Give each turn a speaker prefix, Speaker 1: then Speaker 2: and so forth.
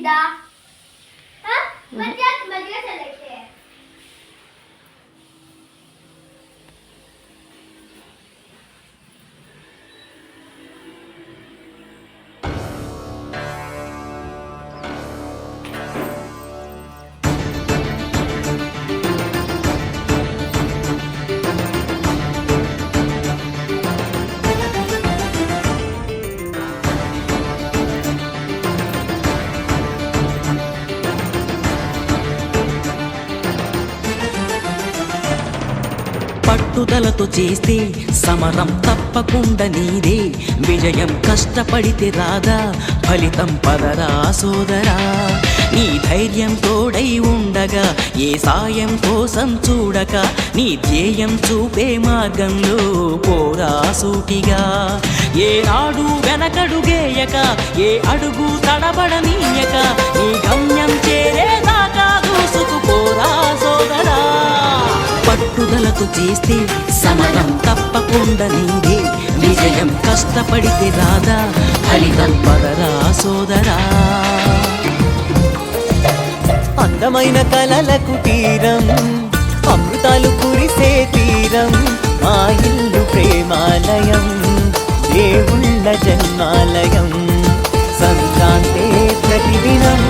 Speaker 1: सीधा हाँ मजा चलते हैं
Speaker 2: పట్టుదలతో చేస్తే సమరం తప్పకుండా నీదే విజయం కష్టపడితే రాదా ఫలితం పదరా సోదరా నీ ధైర్యం తోడై ఉండగా ఏ సాయం కోసం చూడక నీ ధ్యేయం చూపే మార్గంలో పోరా సూటిగా ఏ నాడు వెనకడుగేయక ఏ అడుగు తడబడనీయక నీ గమ్యం చేరేదాకా దూసుకుపోరా సోదరా పట్టుదలతో చేస్తే సమరం తప్పకుండా నీదే విజయం కష్టపడితే రాదా ఫలితం పదరా సోదరా
Speaker 3: అందమైన కలలకు తీరం అమృతాలు కురిసే తీరం మా ఇల్లు ప్రేమాలయం దేవుళ్ళ జన్మాలయం సంక్రాంతే ప్రతిదినం